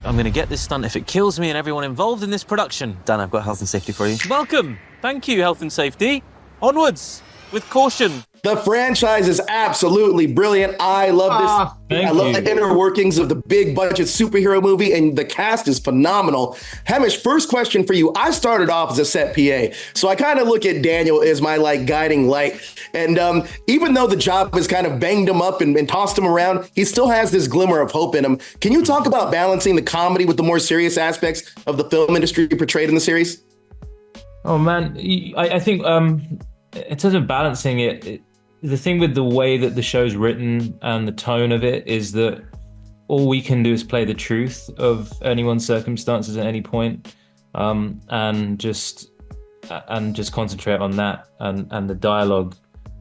I'm going to get this stunt if it kills me and everyone involved in this production. Dan, I've got health and safety for you. Welcome. Thank you, health and safety. Onwards, with caution. The franchise is absolutely brilliant. I love this. I love the inner workings of the big budget superhero movie, and the cast is phenomenal. Hamish, first question for you. I started off as a set PA, so I kind of look at Daniel as my guiding light. And even though the job has kind of banged him up and tossed him around, he still has this glimmer of hope in him. Can you talk about balancing the comedy with the more serious aspects of the film industry portrayed in the series? Oh man, I think in terms of balancing it, the thing with the way that the show's written and the tone of it is that all we can do is play the truth of anyone's circumstances at any point, and just concentrate on that, and the dialogue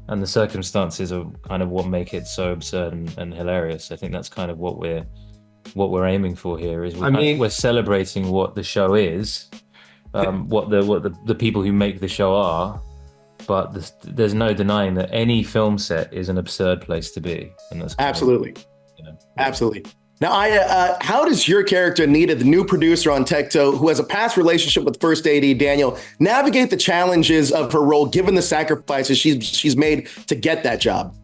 and the circumstances are kind of what make it so absurd and hilarious. I think that's kind of what we're aiming for here. Is we're celebrating what the show is, what the people who make the show are. But there's no denying that any film set is an absurd place to be, and that's absolutely, absolutely. Now, how does your character, Nita, the new producer on Tecto, who has a past relationship with First AD Daniel, navigate the challenges of her role, given the sacrifices she's made to get that job?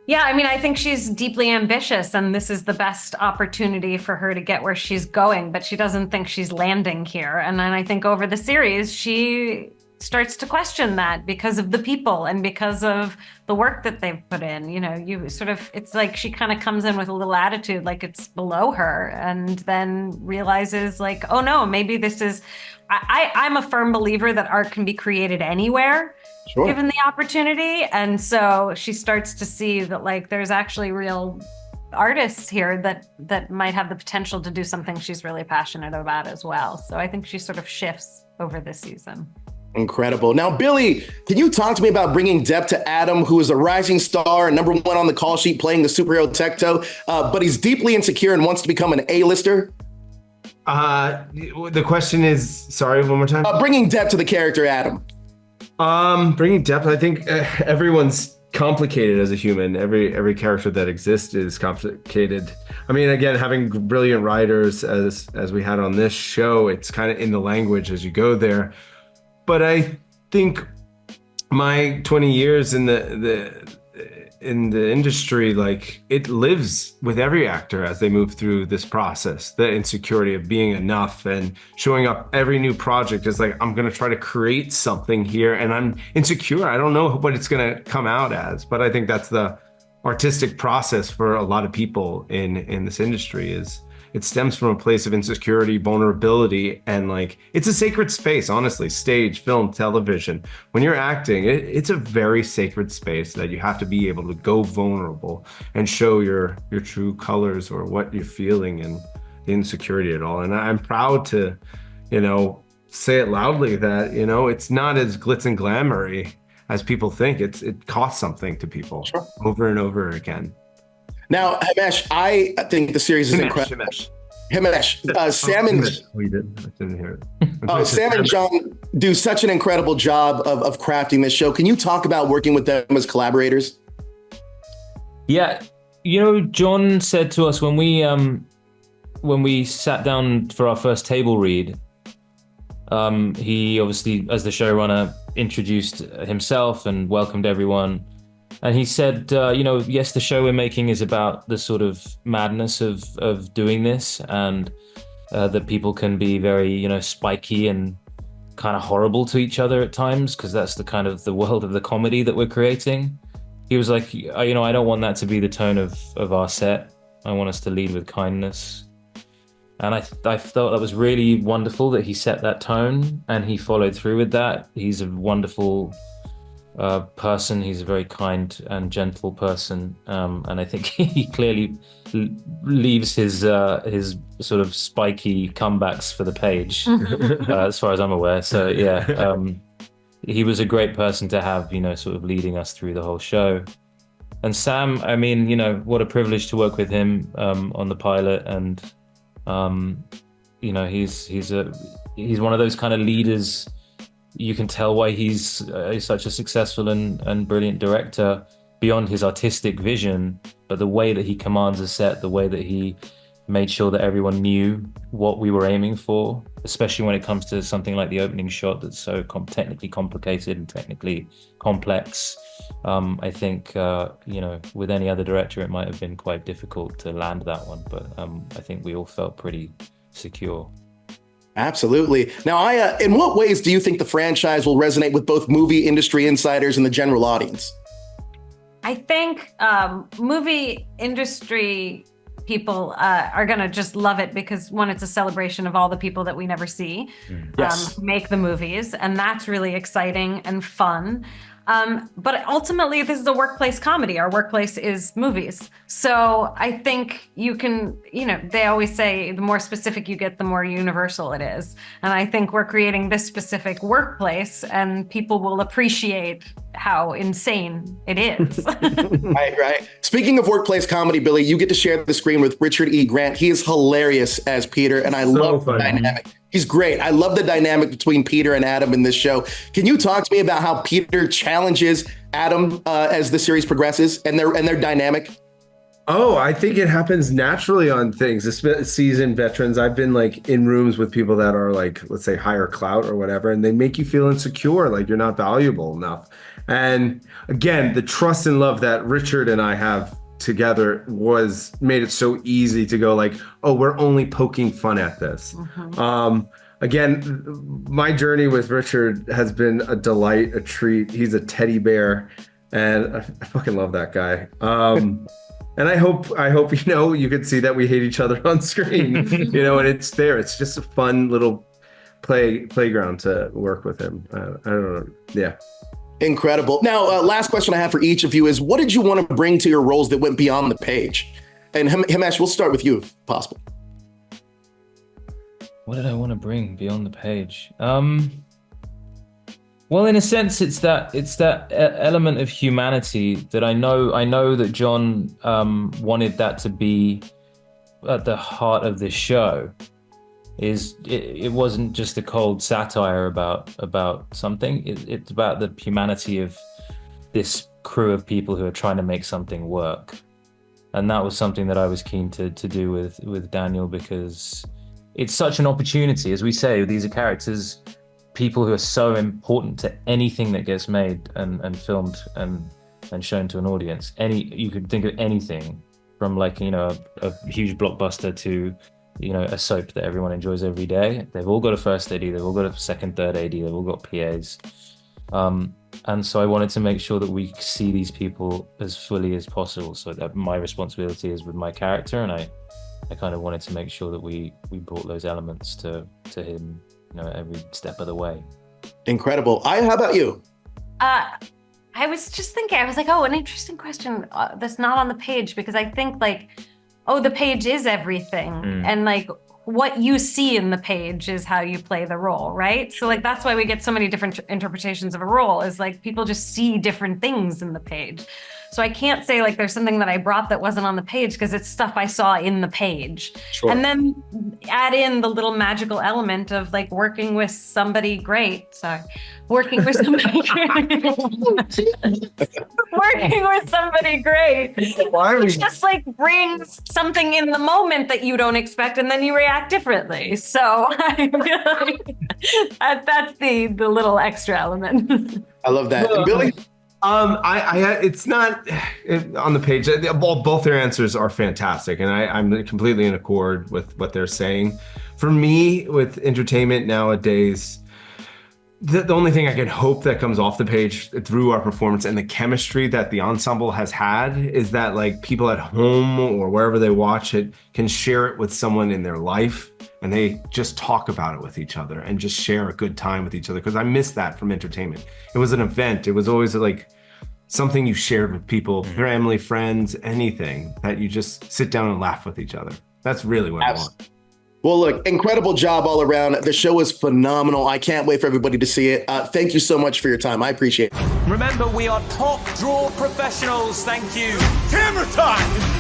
Yeah, I mean, I think she's deeply ambitious, and this is the best opportunity for her to get where she's going, but she doesn't think she's landing here. And then I think over the series, she starts to question that because of the people and because of the work that they've put in. It's like she kind of comes in with a little attitude like it's below her, and then realizes oh no, maybe this is, I'm a firm believer that art can be created anywhere, sure, given the opportunity. And so she starts to see that there's actually real artists here that might have the potential to do something she's really passionate about as well. So I think she sort of shifts over this season. Incredible. Now, Billy, can you talk to me about bringing depth to Adam, who is a rising star and #1 on the call sheet playing the superhero Tecto, but he's deeply insecure and wants to become an A-lister? The question is, sorry, one more time? Bringing depth to the character Adam. Bringing depth, I think everyone's complicated as a human. Every character that exists is complicated. I mean, again, having brilliant writers as we had on this show, it's kind of in the language as you go there. But I think my 20 years in the industry, it lives with every actor as they move through this process. The insecurity of being enough and showing up every new project is I'm going to try to create something here, and I'm insecure. I don't know what it's going to come out as, but I think that's the artistic process for a lot of people in this industry. It stems from a place of insecurity, vulnerability, and it's a sacred space, honestly. Stage, film, television. When you're acting, it's a very sacred space that you have to be able to go vulnerable and show your true colors or what you're feeling and the insecurity at all. And I'm proud to, say it loudly that, it's not as glitz and glamour-y as people think. It costs something to people, sure, over and over again. Now, Himesh, I think the series is incredible. Himesh, Sam and we did. I didn't hear it. Sam and John do such an incredible job of crafting this show. Can you talk about working with them as collaborators? Yeah, John said to us when we sat down for our first table read, he obviously, as the showrunner, introduced himself and welcomed everyone. And he said, yes, the show we're making is about the sort of madness of doing this, and that people can be very, spiky and kind of horrible to each other at times, because that's the kind of the world of the comedy that we're creating. He was like, I don't want that to be the tone of our set. I want us to lead with kindness. And I thought that was really wonderful that he set that tone and he followed through with that. He's a wonderful person. He's a very kind and gentle person, and I think he clearly leaves his sort of spiky comebacks for the page, as far as I'm aware. So yeah, he was a great person to have, sort of leading us through the whole show. And Sam, I mean, what a privilege to work with him on the pilot, and he's one of those kind of leaders. You can tell why he's such a successful and brilliant director beyond his artistic vision, but the way that he commands a set, the way that he made sure that everyone knew what we were aiming for, especially when it comes to something like the opening shot that's so technically complicated and technically complex. I think, with any other director, it might have been quite difficult to land that one, but I think we all felt pretty secure. Absolutely. Now, in what ways do you think the franchise will resonate with both movie industry insiders and the general audience? I think movie industry people are going to just love it because, one, it's a celebration of all the people that we never see who make the movies. And that's really exciting and fun. But ultimately, this is a workplace comedy. Our workplace is movies. So I think you can, they always say the more specific you get, the more universal it is. And I think we're creating this specific workplace and people will appreciate how insane it is. Right. Speaking of workplace comedy, Billy, you get to share the screen with Richard E. Grant. He is hilarious as Peter, and I love the dynamic. He's great. I love the dynamic between Peter and Adam in this show. Can you talk to me about how Peter challenges Adam as the series progresses and their dynamic? Oh, I think it happens naturally on things. Seasoned veterans, I've been like in rooms with people that are like, let's say, higher clout or whatever, and they make you feel insecure, like you're not valuable enough. And again, the trust and love that Richard and I have together made it so easy to go like, oh, we're only poking fun at this. Again, my journey with Richard has been a delight, a treat. He's a teddy bear, and I fucking love that guy. And I hope you could see that we hate each other on screen, and it's there. It's just a fun little playground to work with him. I don't know. Yeah. Incredible. Now, last question I have for each of you is, what did you want to bring to your roles that went beyond the page? And Himesh, we'll start with you if possible. What did I want to bring beyond the page? Well, in a sense, it's that element of humanity that I know that John wanted that to be at the heart of this show. It wasn't just a cold satire about something. It's about the humanity of this crew of people who are trying to make something work, and that was something that I was keen to do with Daniel, because it's such an opportunity. As we say, these are characters, people who are so important to anything that gets made and filmed and shown to an audience. You could think of anything from like a huge blockbuster to a soap that everyone enjoys every day. They've all got a first AD, they've all got a second, third AD, they've all got PAs. And so I wanted to make sure that we see these people as fully as possible, so that my responsibility is with my character, and I kind of wanted to make sure that we brought those elements to him, every step of the way. Incredible. How about you? I was just thinking, I was like, an interesting question that's not on the page, because I think the page is everything. And what you see in the page is how you play the role, right? So that's why we get so many different interpretations of a role, is people just see different things in the page. So I can't say there's something that I brought that wasn't on the page, because it's stuff I saw in the page. Sure. And then add in the little magical element of working with somebody great. Working with somebody great. It just brings something in the moment that you don't expect, and then you react differently. So I feel like that's the little extra element. I love that. And Billy? It's not on the page. Both their answers are fantastic, and I'm completely in accord with what they're saying. For me, with entertainment nowadays, the only thing I can hope that comes off the page through our performance and the chemistry that the ensemble has had is that people at home or wherever they watch it can share it with someone in their life, and they just talk about it with each other and just share a good time with each other. Because I miss that from entertainment. It was an event. It was always something you shared with people, family, friends, anything, that you just sit down and laugh with each other. That's really what I want. Well, look, incredible job all around. The show is phenomenal. I can't wait for everybody to see it. Thank you so much for your time. I appreciate it. Remember, we are top draw professionals. Thank you. Camera time!